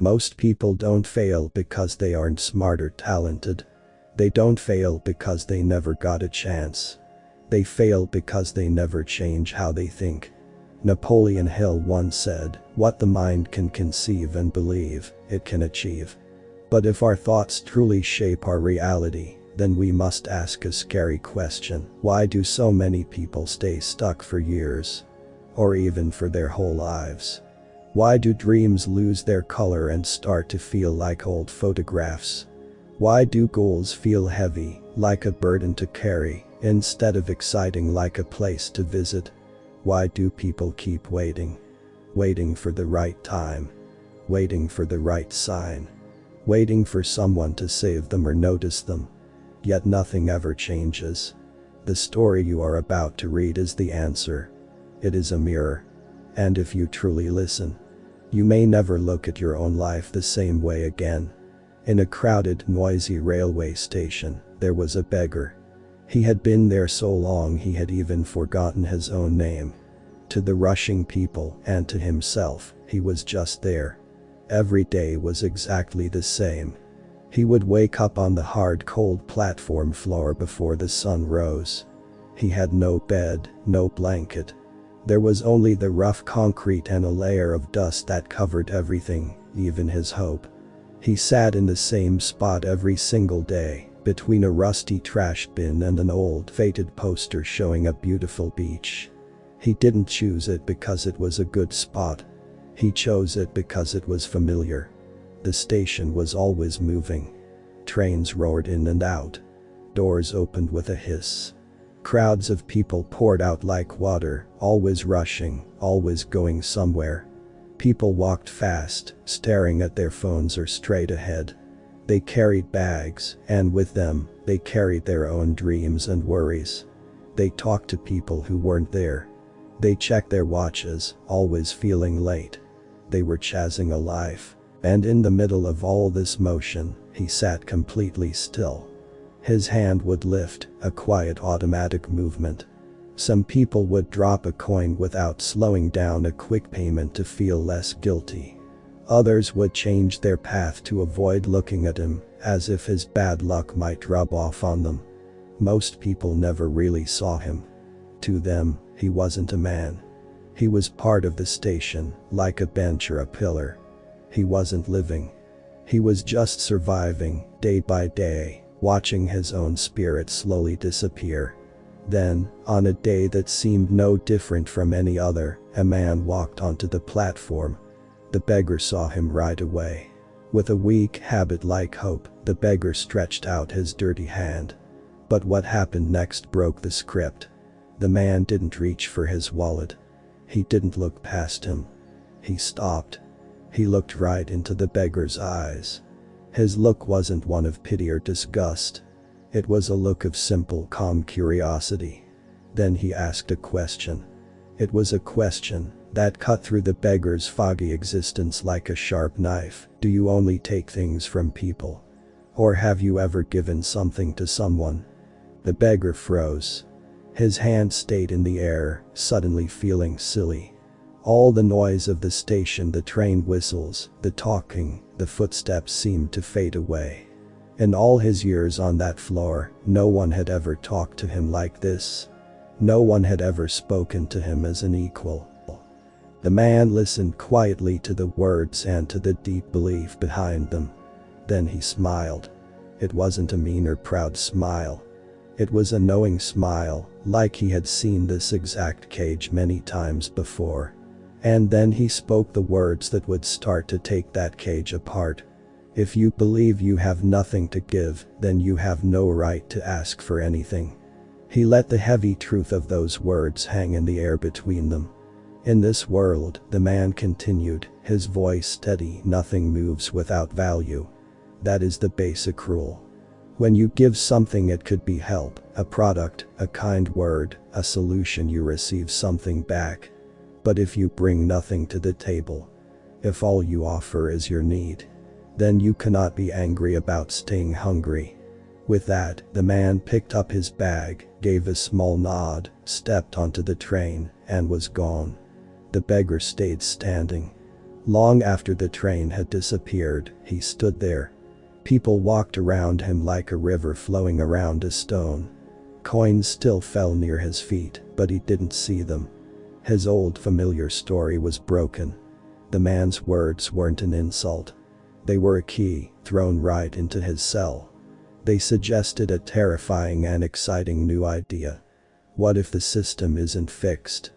Most people don't fail because they aren't smart or talented. They don't fail because they never got a chance. They fail because they never change how they think. Napoleon Hill once said, "What the mind can conceive and believe, it can achieve." But if our thoughts truly shape our reality, then we must ask a scary question: why do so many people stay stuck for years? Or even for their whole lives? Why do dreams lose their color and start to feel like old photographs? Why do goals feel heavy, like a burden to carry, instead of exciting like a place to visit? Why do people keep waiting? Waiting for the right time. Waiting for the right sign. Waiting for someone to save them or notice them. Yet nothing ever changes. The story you are about to read is the answer. It is a mirror. And if you truly listen, you may never look at your own life the same way again. In a crowded, noisy railway station, there was a beggar. He had been there so long he had even forgotten his own name. To the rushing people and to himself, he was just there. Every day was exactly the same. He would wake up on the hard, cold platform floor before the sun rose. He had no bed, no blanket. There was only the rough concrete and a layer of dust that covered everything, even his hope. He sat in the same spot every single day, between a rusty trash bin and an old, faded poster showing a beautiful beach. He didn't choose it because it was a good spot. He chose it because it was familiar. The station was always moving. Trains roared in and out. Doors opened with a hiss. Crowds of people poured out like water, always rushing, always going somewhere. People walked fast, staring at their phones or straight ahead. They carried bags, and with them, they carried their own dreams and worries. They talked to people who weren't there. They checked their watches, always feeling late. They were chasing a life. And in the middle of all this motion, he sat completely still. His hand would lift, a quiet automatic movement. Some people would drop a coin without slowing down, a quick payment to feel less guilty. Others would change their path to avoid looking at him, as if his bad luck might rub off on them. Most people never really saw him. To them, he wasn't a man. He was part of the station, like a bench or a pillar. He wasn't living. He was just surviving, day by day, watching his own spirit slowly disappear. Then, on a day that seemed no different from any other, a man walked onto the platform. The beggar saw him right away. With a weak, habit-like hope, the beggar stretched out his dirty hand. But what happened next broke the script. The man didn't reach for his wallet. He didn't look past him. He stopped. He looked right into the beggar's eyes. His look wasn't one of pity or disgust. It was a look of simple, calm curiosity. Then he asked a question. It was a question that cut through the beggar's foggy existence like a sharp knife. Do you only take things from people? Or have you ever given something to someone? The beggar froze. His hand stayed in the air, suddenly feeling silly. All the noise of the station, the train whistles, the talking, the footsteps seemed to fade away. In all his years on that floor, no one had ever talked to him like this. No one had ever spoken to him as an equal. The man listened quietly to the words and to the deep belief behind them. Then he smiled. It wasn't a mean or proud smile. It was a knowing smile, like he had seen this exact cage many times before. And then he spoke the words that would start to take that cage apart. If you believe you have nothing to give, then you have no right to ask for anything. He let the heavy truth of those words hang in the air between them. In this world, the man continued, his voice steady, nothing moves without value. That is the basic rule. When you give something, it could be help, a product, a kind word, a solution, you receive something back. But if you bring nothing to the table, if all you offer is your need, then you cannot be angry about staying hungry. With that, the man picked up his bag, gave a small nod, stepped onto the train, and was gone. The beggar stayed standing. Long after the train had disappeared, he stood there. People walked around him like a river flowing around a stone. Coins still fell near his feet, but he didn't see them. His old familiar story was broken. The man's words weren't an insult. They were a key, thrown right into his cell. They suggested a terrifying and exciting new idea. What if the system isn't fixed?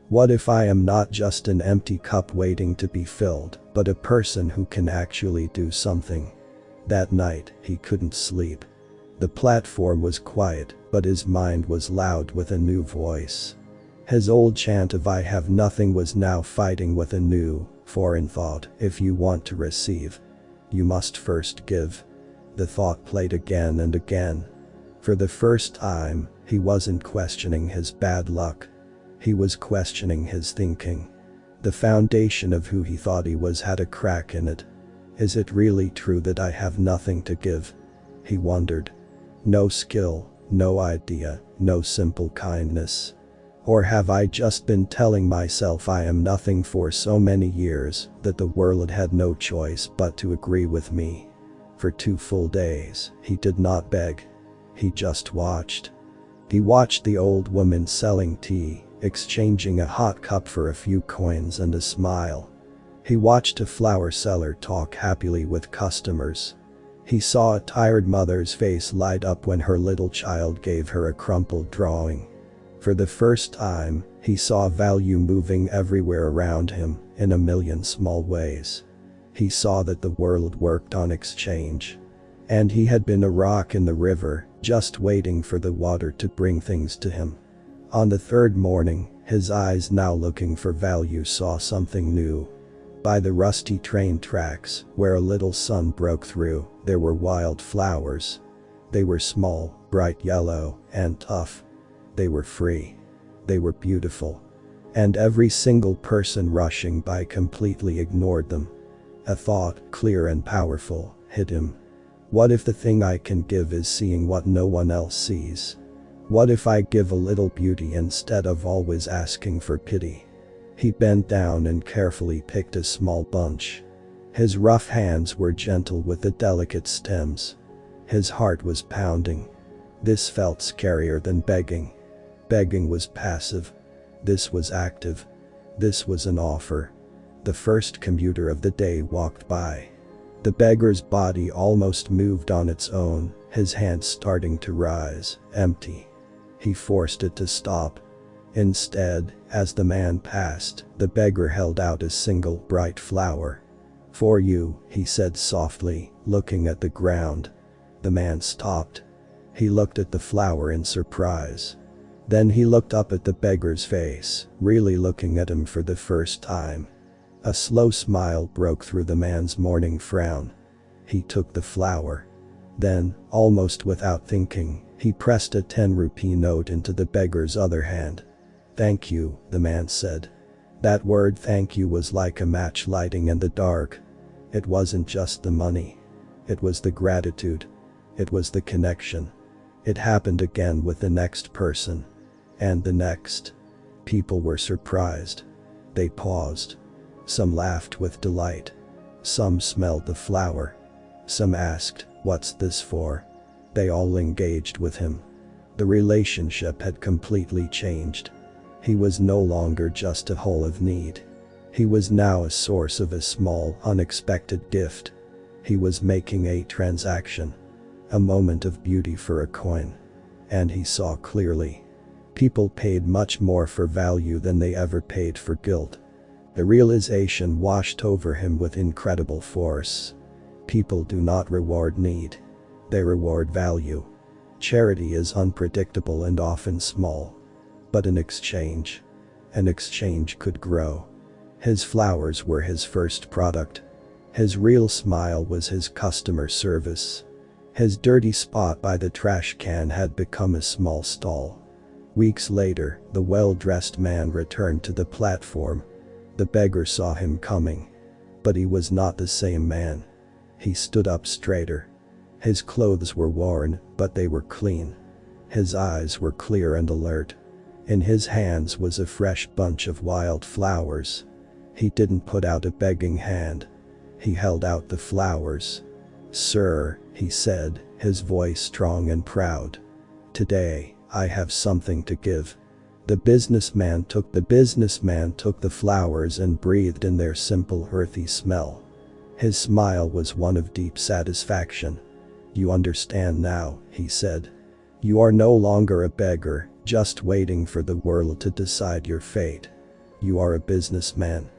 What if I am not just an empty cup waiting to be filled, but a person who can actually do something? That night, he couldn't sleep. The platform was quiet, but his mind was loud with a new voice. His old chant of "I have nothing" was now fighting with a new, foreign thought: if you want to receive, you must first give. The thought played again and again. For the first time, he wasn't questioning his bad luck. He was questioning his thinking. The foundation of who he thought he was had a crack in it. Is it really true that I have nothing to give? He wondered. No skill, no idea, no simple kindness. Or have I just been telling myself I am nothing for so many years that the world had no choice but to agree with me? For 2 full days, he did not beg. He just watched. He watched the old woman selling tea, exchanging a hot cup for a few coins and a smile. He watched a flower seller talk happily with customers. He saw a tired mother's face light up when her little child gave her a crumpled drawing. For the first time, he saw value moving everywhere around him, in a million small ways. He saw that the world worked on exchange. And he had been a rock in the river, just waiting for the water to bring things to him. On the 3rd morning, his eyes now looking for value saw something new. By the rusty train tracks, where a little sun broke through, there were wild flowers. They were small, bright yellow, and tough. They were free. They were beautiful. And every single person rushing by completely ignored them. A thought, clear and powerful, hit him. What if the thing I can give is seeing what no one else sees? What if I give a little beauty instead of always asking for pity? He bent down and carefully picked a small bunch. His rough hands were gentle with the delicate stems. His heart was pounding. This felt scarier than begging. Begging was passive. This was active. This was an offer. The first commuter of the day walked by. The beggar's body almost moved on its own, his hand starting to rise, empty. He forced it to stop. Instead, as the man passed, the beggar held out a single bright flower. "For you," he said softly, looking at the ground. The man stopped. He looked at the flower in surprise. Then he looked up at the beggar's face, really looking at him for the first time. A slow smile broke through the man's morning frown. He took the flower. Then, almost without thinking, he pressed a 10-rupee note into the beggar's other hand. "Thank you," the man said. That word "thank you" was like a match lighting in the dark. It wasn't just the money. It was the gratitude. It was the connection. It happened again with the next person. And the next. People were surprised. They paused. Some laughed with delight. Some smelled the flower. Some asked, "What's this for?" They all engaged with him. The relationship had completely changed. He was no longer just a hole of need. He was now a source of a small, unexpected gift. He was making a transaction. A moment of beauty for a coin. And he saw clearly. People paid much more for value than they ever paid for guilt. The realization washed over him with incredible force. People do not reward need. They reward value. Charity is unpredictable and often small. But an exchange could grow. His flowers were his first product. His real smile was his customer service. His dirty spot by the trash can had become a small stall. Weeks later, the well-dressed man returned to the platform. The beggar saw him coming. But he was not the same man. He stood up straighter. His clothes were worn, but they were clean. His eyes were clear and alert. In his hands was a fresh bunch of wild flowers. He didn't put out a begging hand. He held out the flowers. "Sir," he said, his voice strong and proud. "Today, I have something to give." The businessman took the flowers and breathed in their simple earthy smell. His smile was one of deep satisfaction. "You understand now," he said. "You are no longer a beggar, just waiting for the world to decide your fate. You are a businessman.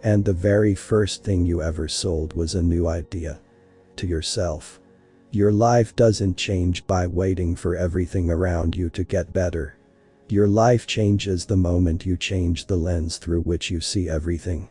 And the very first thing you ever sold was a new idea. To yourself. Your life doesn't change by waiting for everything around you to get better. Your life changes the moment you change the lens through which you see everything."